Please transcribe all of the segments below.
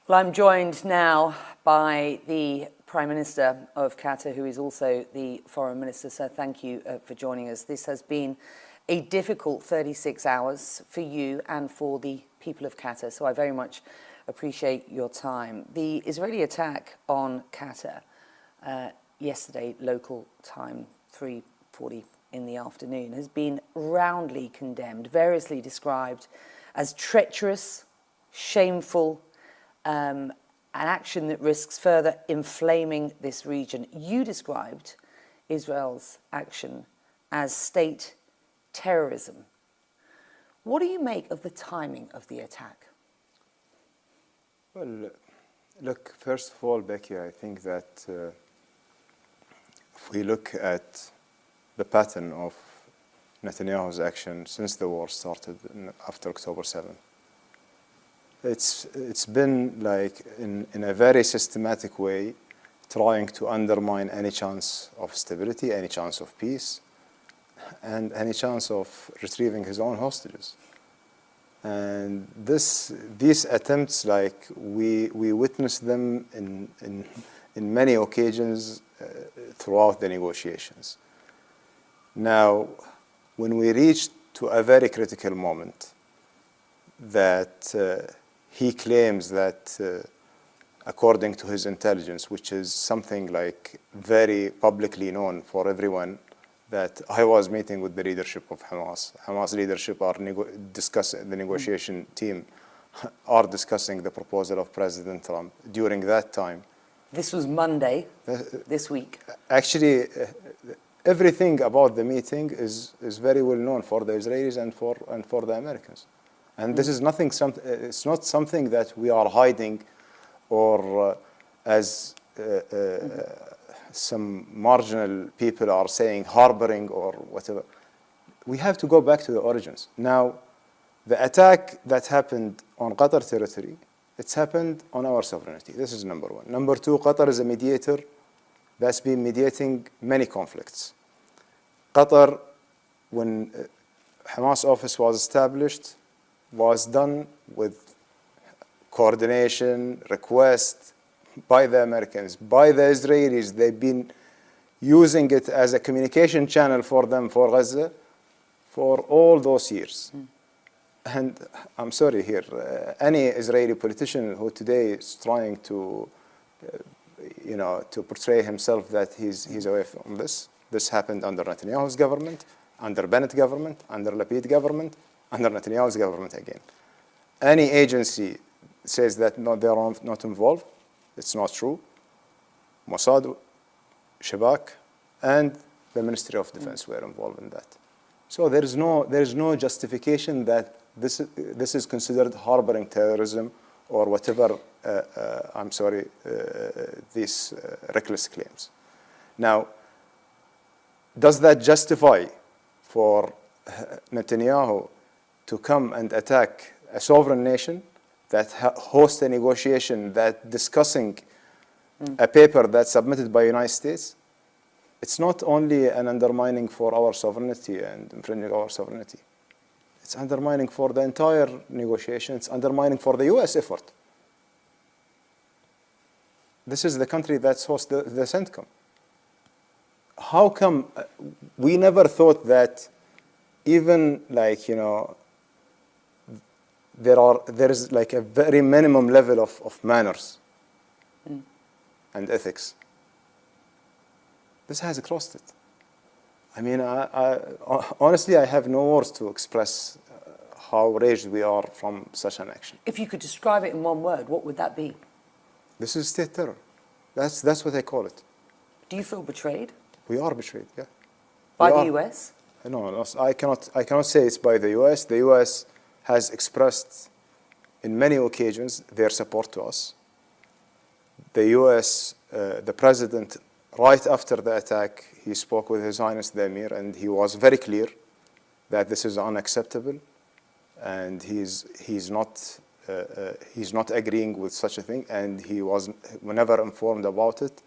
Well, I'm joined now by the Prime Minister of Qatar, who is also the Foreign Minister, so thank you for joining us. This has been a difficult 36 hours for you and for the people of Qatar, so I very much appreciate your time. The Israeli attack on Qatar yesterday, local time, 3:40 in the afternoon, has been roundly condemned, variously described as treacherous, shameful, an action that risks further inflaming this region. You described Israel's action as state terrorism. What do you make of the timing of the attack? Well, look, first of all, Becky, I think that if we look at the pattern of Netanyahu's action since the war started after October 7th, it's been like in a very systematic way trying to undermine any chance of stability, any chance of peace, and any chance of retrieving his own hostages. And these attempts, like we witnessed them in many occasions throughout the negotiations. Now, when we reached to a very critical moment that he claims that, according to his intelligence, which is something like very publicly known for everyone, that I was meeting with the leadership of Hamas. Hamas leadership are discussing, the negotiation team are discussing the proposal of President Trump during that time. This was Monday, this week. Actually, everything about the meeting is very well known for the Israelis and for the Americans. And this is nothing. It's not something that we are hiding, or as some marginal people are saying, harboring or whatever. We have to go back to the origins. Now, the attack that happened on Qatar territory, it's happened on our sovereignty. This is number one. Number two, Qatar is a mediator that's been mediating many conflicts. Qatar, when Hamas office was established, was done with coordination, request by the Americans, by the Israelis. They've been using it as a communication channel for them, for Gaza, for all those years. And I'm sorry here, any Israeli politician who today is trying to, to portray himself that he's away from this happened under Netanyahu's government, under Bennett government, under Lapid government, under Netanyahu's government again. Any agency says that no, they are not involved, it's not true. Mossad, Shabak, and the Ministry of Defense were involved in that. So there is no justification that this is considered harboring terrorism or whatever. These reckless claims. Now, does that justify for Netanyahu to come and attack a sovereign nation that hosts a negotiation that discussing a paper that's submitted by the United States? It's not only an undermining for our sovereignty and infringing our sovereignty. It's undermining for the entire negotiation. It's undermining for the U.S. effort. This is the country that's host the CENTCOM. How come we never thought that even there is like a very minimum level of manners and ethics? This has crossed it. I mean, honestly, I have no words to express how outraged we are from such an action. If you could describe it in one word, what would that be? This is state terror. That's what I call it. Do you feel betrayed? We are betrayed, yeah. By the US? No, I cannot say it's by the US. The US has expressed in many occasions their support to us. The US, the president, right after the attack, he spoke with His Highness the Emir, and he was very clear that this is unacceptable, and he's not agreeing with such a thing, and he was never informed about it.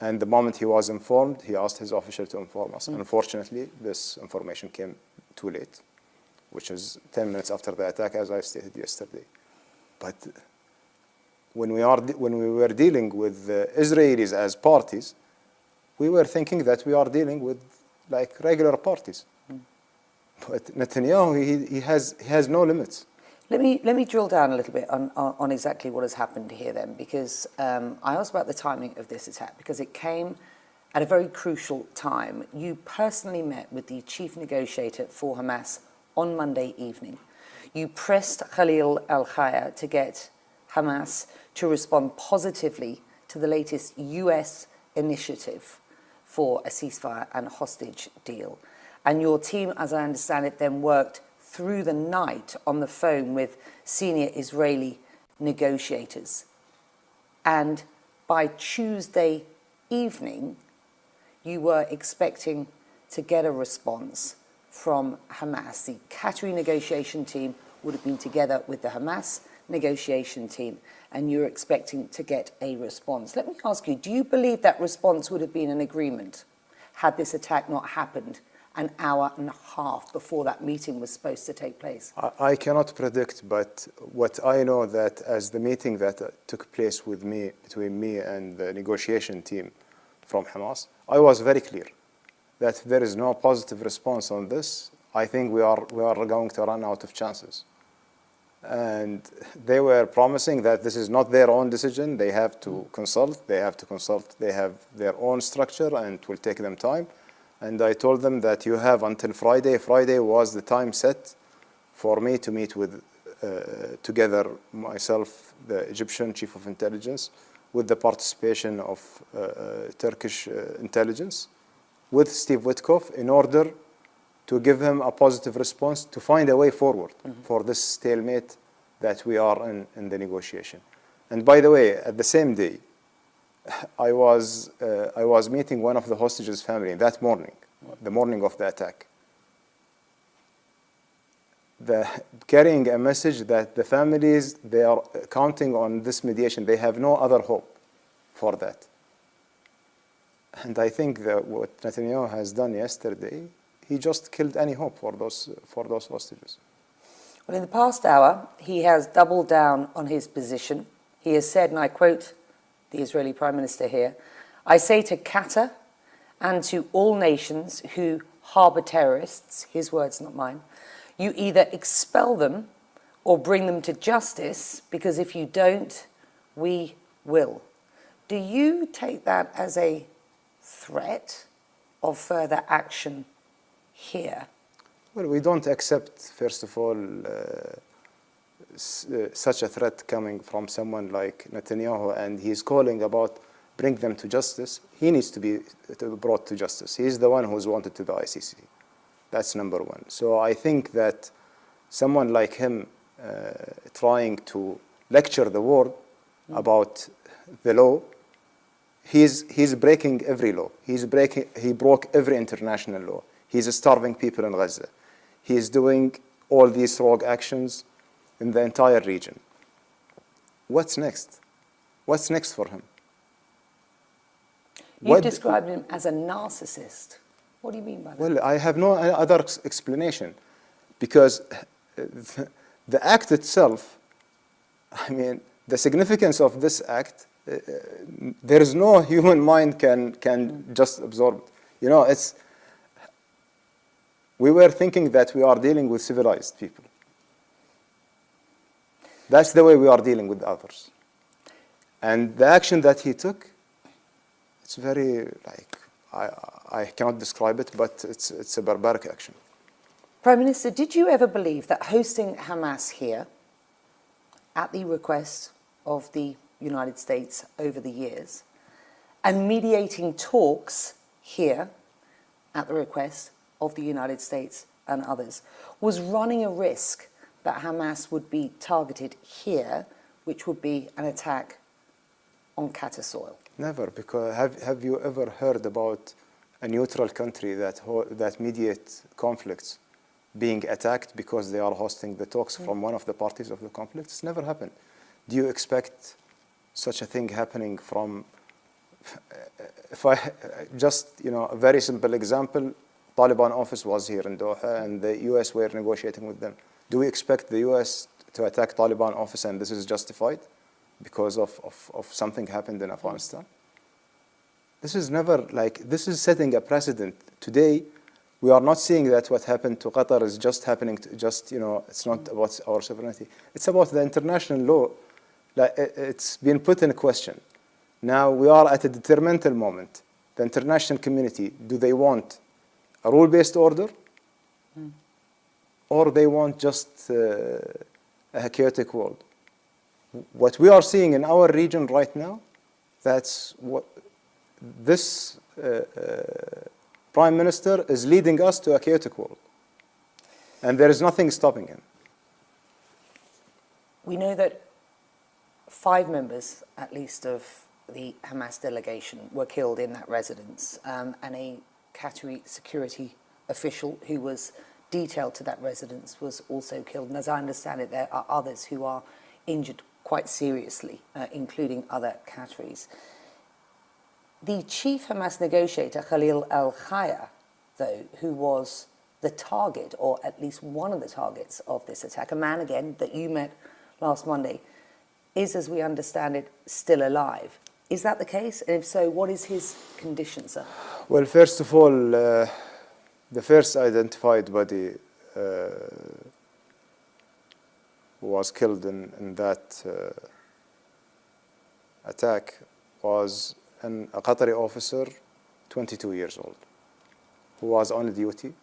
And the moment he was informed, he asked his official to inform us. Unfortunately, this information came too late, which is 10 minutes after the attack, as I stated yesterday. But when we were dealing with the Israelis as parties, we were thinking that we are dealing with like regular parties. But Netanyahu, he has no limits. Let me drill down a little bit on exactly what has happened here then, because I asked about the timing of this attack because it came at a very crucial time. You personally met with the chief negotiator for Hamas on Monday evening. You pressed Khalil al-Khaya to get Hamas to respond positively to the latest US initiative for a ceasefire and hostage deal. And your team, as I understand it, then worked through the night on the phone with senior Israeli negotiators. And by Tuesday evening, you were expecting to get a response from Hamas. The Qatari negotiation team would have been together with the Hamas negotiation team, and you're expecting to get a response. Let me ask you, do you believe that response would have been an agreement had this attack not happened an hour and a half before that meeting was supposed to take place? I cannot predict, but what I know that as the meeting that took place between me and the negotiation team from Hamas, I was very clear that if there is no positive response on this, I think we are going to run out of chances. And they were promising that this is not their own decision. They have to consult. They have their own structure, and it will take them time. And I told them that you have until Friday. Friday was the time set for me to meet with, together, myself, the Egyptian chief of intelligence, with the participation of Turkish intelligence, with Steve Witkoff, in order to give him a positive response to find a way forward for this stalemate that we are in the negotiation. And by the way, at the same day, I was meeting one of the hostages' family that morning, the morning of the attack, carrying a message that the families, they are counting on this mediation. They have no other hope for that. And I think that what Netanyahu has done yesterday, he just killed any hope for those hostages. Well, in the past hour, he has doubled down on his position. He has said, and I quote the Israeli Prime Minister here, "I say to Qatar and to all nations who harbor terrorists," his words, not mine, "you either expel them or bring them to justice, because if you don't, we will." Do you take that as a threat of further action here? Well, we don't accept, first of all, such a threat coming from someone like Netanyahu, and he's calling about bring them to justice. He needs to be brought to justice. He's the one who's wanted to the ICC. That's number one. So I think that someone like him trying to lecture the world about the law, he's breaking every law. He broke every international law. He's starving people in Gaza. He's doing all these rogue actions in the entire region. What's next? What's next for him? You've described him as a narcissist. What do you mean by that? Well, I have no other explanation, because the act itself, I mean, the significance of this act, there is no human mind can just absorb it. You know, we were thinking that we are dealing with civilized people. That's the way we are dealing with others. And the action that he took, it's very, like, I cannot describe it, but it's a barbaric action. Prime Minister, did you ever believe that hosting Hamas here, at the request of the United States over the years, and mediating talks here, at the request of the United States and others, was running a risk that Hamas would be targeted here, which would be an attack on Qatar soil? Never, because have you ever heard about a neutral country that mediates conflicts being attacked because they are hosting the talks from one of the parties of the conflict? It's never happened. Do you expect such a thing happening from, if I just, a very simple example, Taliban office was here in Doha and the US were negotiating with them. Do we expect the US to attack Taliban office and this is justified? because of something happened in Afghanistan. This is never like, this is setting a precedent. Today, we are not seeing that what happened to Qatar is just happening to just, it's not about our sovereignty. It's about the international law. Like, it's been put in question. Now we are at a detrimental moment. The international community, do they want a rule-based order? Or they want just a chaotic world? What we are seeing in our region right now, that's what this Prime Minister is leading us to a chaotic world. And there is nothing stopping him. We know that 5 members, at least, of the Hamas delegation were killed in that residence, and a Qatari security official who was detailed to that residence was also killed. And as I understand it, there are others who are injured quite seriously, including other Qataris. The chief Hamas negotiator, Khalil al-Khaya, though, who was the target, or at least one of the targets of this attack, a man, again, that you met last Monday, is, as we understand it, still alive. Is that the case? And if so, what is his condition, sir? Well, first of all, the first identified body who was killed in that attack was a Qatari officer, 22 years old, who was on duty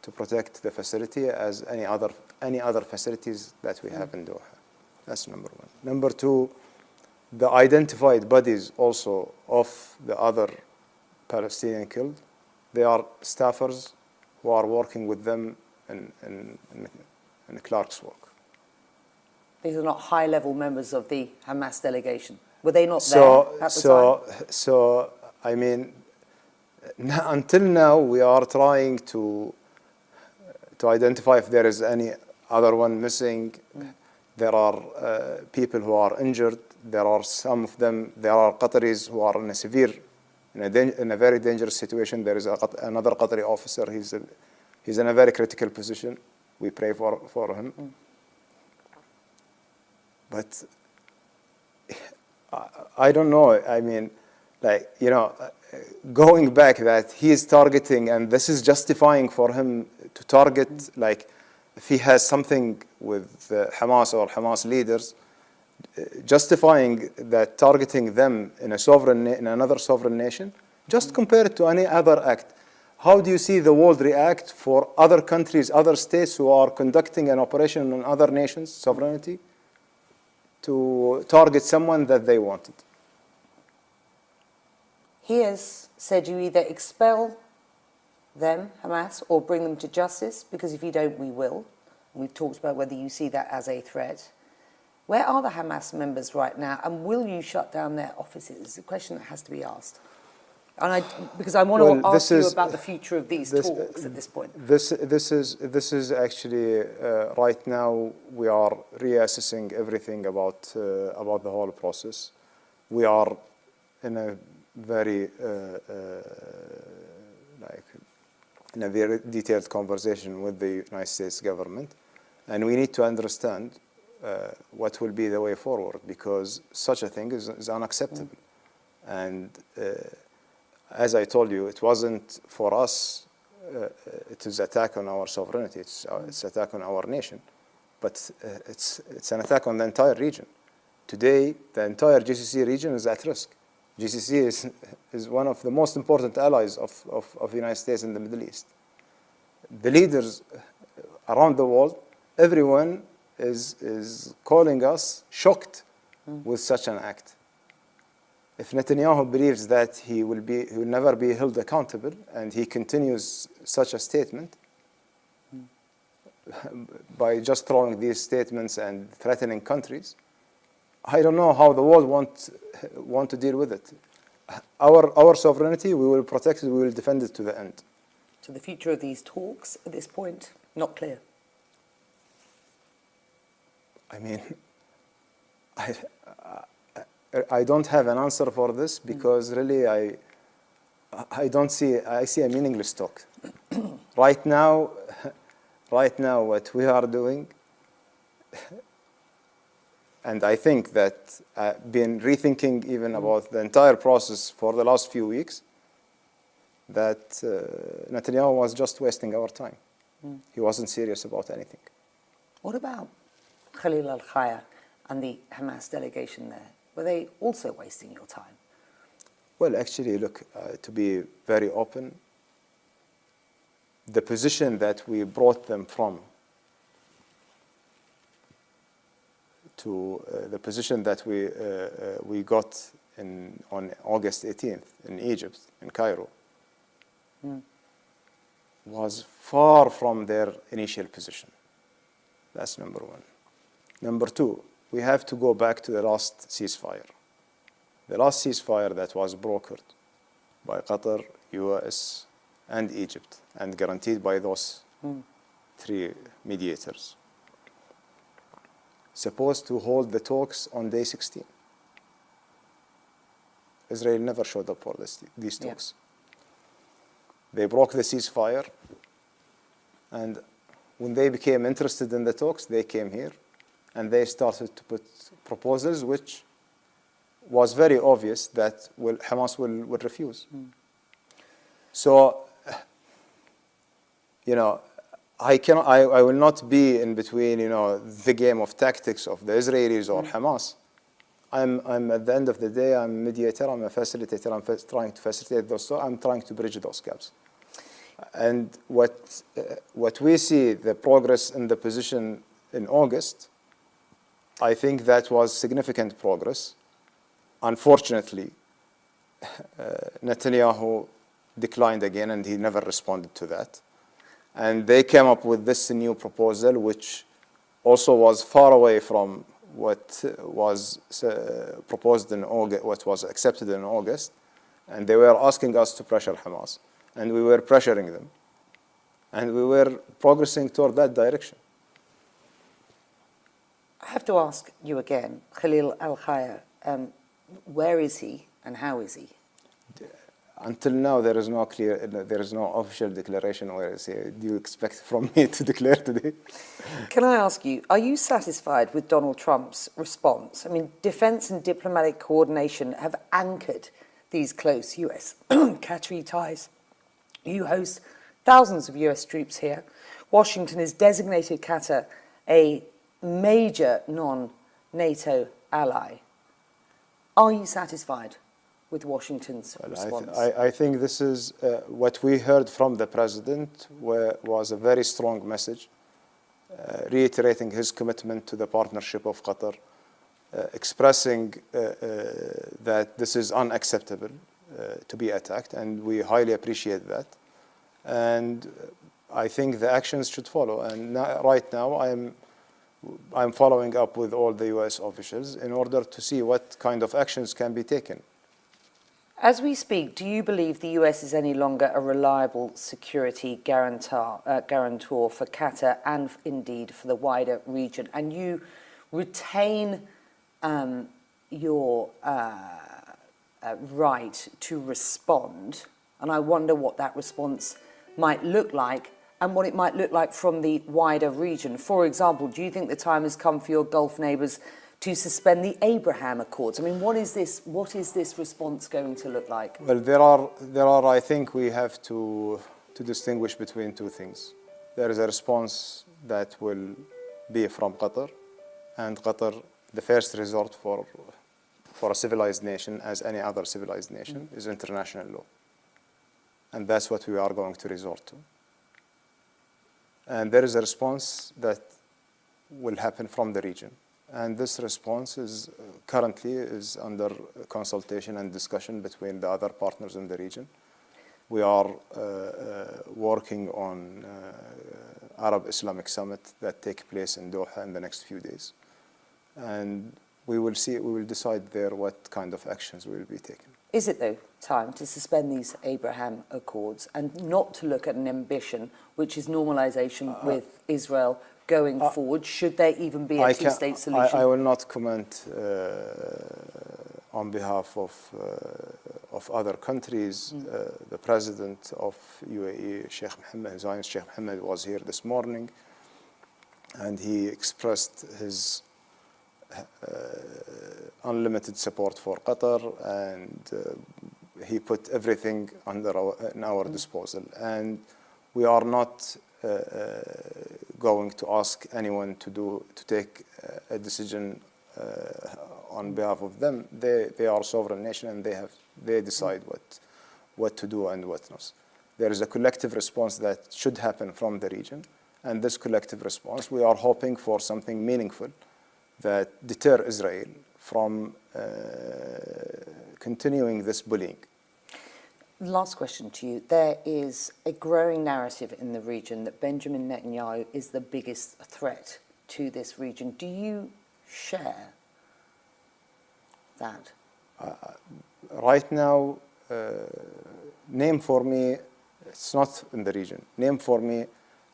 to protect the facility as any other facilities that we have in Doha. That's number one. Number two, the identified bodies also of the other Palestinian killed, they are staffers who are working with them in Clark's work. These are not high-level members of the Hamas delegation. Were they not there at the time? So, I mean, until now, we are trying to identify if there is any other one missing. There are people who are injured. There are some of them, there are Qataris who are in a severe, in a very dangerous situation. There is another Qatari officer, he's in a very critical position. We pray for him. But I don't know, I mean, like, going back that he is targeting, and this is justifying for him to target, like, if he has something with Hamas or Hamas leaders, justifying that targeting them in another sovereign nation, just compare it to any other act. How do you see the world react for other countries, other states who are conducting an operation on other nations' sovereignty to target someone that they wanted? He has said you either expel them, Hamas, or bring them to justice, because if you don't, we will. And we've talked about whether you see that as a threat. Where are the Hamas members right now, and will you shut down their offices? It's a question that has to be asked. And because I want to ask you about the future of these talks at this point. This is actually right now we are reassessing everything about the whole process. We are in a very in a very detailed conversation with the United States government, and we need to understand what will be the way forward, because such a thing is unacceptable. And as I told you, it wasn't for us, it is attack on our sovereignty, it's attack on our nation, but it's an attack on the entire region. Today, the entire GCC region is at risk. GCC is one of the most important allies of the United States in the Middle East. The leaders around the world, everyone is calling us shocked with such an act. If Netanyahu believes that he will never be held accountable, and he continues such a statement by just throwing these statements and threatening countries, I don't know how the world want to deal with it. Our sovereignty, we will protect it, we will defend it to the end. So the future of these talks at this point, not clear. I mean, I don't have an answer for this, because really I see a meaningless talk. Right now what we are doing, And I think that been rethinking even about the entire process for the last few weeks, that Netanyahu was just wasting our time. He wasn't serious about anything. What about Khalil al-Khaya and the Hamas delegation there? Were they also wasting your time? Well, actually, look, to be very open, the position that we brought them from to the position that we got on August 18th in Egypt, in Cairo, was far from their initial position. That's number one. Number two, we have to go back to the last ceasefire. The last ceasefire that was brokered by Qatar, US, and Egypt, and guaranteed by those three mediators, supposed to hold the talks on day 16. Israel never showed up for these talks. They broke the ceasefire, and when they became interested in the talks, they came here, and they started to put proposals which was very obvious that Hamas will refuse. So, you know, I will not be in between, you know, the game of tactics of the Israelis or Hamas. I'm at the end of the day, I'm a mediator, I'm a facilitator, I'm trying to facilitate those, so I'm trying to bridge those gaps. And what we see, the progress in the position in August, I think that was significant progress. Unfortunately, Netanyahu declined again, and he never responded to that. And they came up with this new proposal, which also was far away from what was proposed in August, what was accepted in August. And they were asking us to pressure Hamas, and we were pressuring them, and we were progressing toward that direction. I have to ask you again, Khalil al-Khaya, where is he and how is he? Until now, there is no official declaration. Where is he? Do you expect from me to declare today? Can I ask you, are you satisfied with Donald Trump's response? I mean, defense and diplomatic coordination have anchored these close US Qatari ties. You host thousands of US troops here. Washington has designated Qatar a major non-NATO ally. Are you satisfied with Washington's response? I think this is what we heard from the president was a very strong message, reiterating his commitment to the partnership of Qatar, expressing that this is unacceptable to be attacked, and we highly appreciate that. And I think the actions should follow. And right now, I'm following up with all the US officials in order to see what kind of actions can be taken. As we speak, do you believe the US is any longer a reliable security guarantor for Qatar and indeed for the wider region? And you retain your right to respond, and I wonder what that response might look like and what it might look like from the wider region. For example, do you think the time has come for your Gulf neighbours to suspend the Abraham Accords? I mean, what is this response going to look like? Well, there are. I think we have to distinguish between two things. There is a response that will be from Qatar, and Qatar, the first resort for a civilized nation, as any other civilized nation, is international law, and that's what we are going to resort to. And there is a response that will happen from the region. And this response is currently under consultation and discussion between the other partners in the region. We are working on Arab Islamic Summit that take place in Doha in the next few days. And we will decide there what kind of actions will be taken. Is it, though, time to suspend these Abraham Accords and not to look at an ambition, which is normalization with Israel going forward? Should there even be a two-state solution? I will not comment on behalf of other countries. The president of UAE, Sheikh Mohammed, His Highness Sheikh Mohammed, was here this morning, and he expressed his unlimited support for Qatar, and he put everything in our disposal. And we are not going to ask anyone to take a decision on behalf of them. They are a sovereign nation, and they decide what to do and what not. There is a collective response that should happen from the region, and this collective response, we are hoping for something meaningful that deter Israel from continuing this bullying. Last question to you. There is a growing narrative in the region that Benjamin Netanyahu is the biggest threat to this region. Do you share that? Right now, name for me, it's not in the region, name for me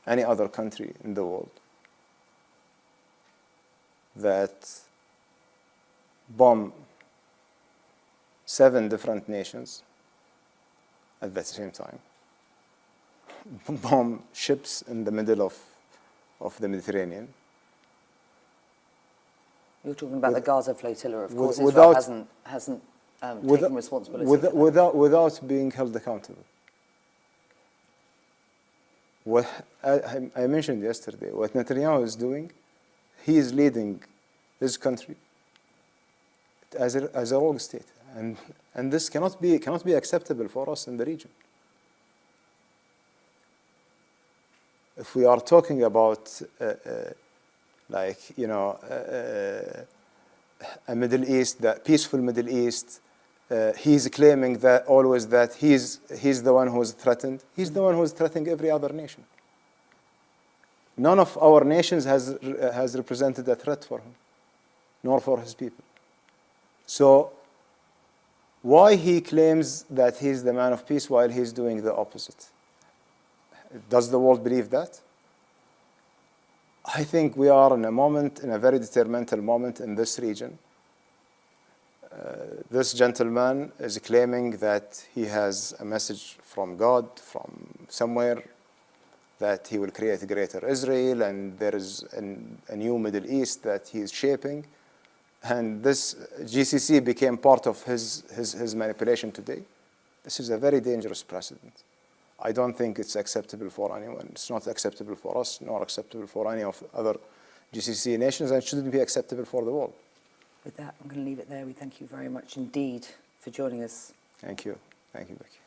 any other country in the world that bomb 7 different nations at the same time, bomb ships in the middle of the Mediterranean. You're talking about the Gaza flotilla, of course. Without, Israel hasn't taken responsibility for that. Without being held accountable. What I mentioned yesterday, what Netanyahu is doing, he is leading his country as a rogue state, and this cannot be acceptable for us in the region. If we are talking about a Middle East, that peaceful Middle East, he's claiming that always that he's the one who is threatened. He's the one who is threatening every other nation. None of our nations has represented a threat for him, nor for his people. So why he claims that he's the man of peace while he's doing the opposite? Does the world believe that? I think we are in a very detrimental moment in this region. This gentleman is claiming that he has a message from God, from somewhere, that he will create a greater Israel, and there is a new Middle East that he is shaping. And this GCC became part of his manipulation today. This is a very dangerous precedent. I don't think it's acceptable for anyone. It's not acceptable for us, nor acceptable for any of other GCC nations, and it shouldn't be acceptable for the world. With that, I'm going to leave it there. We thank you very much indeed for joining us. Thank you. Thank you, Becky.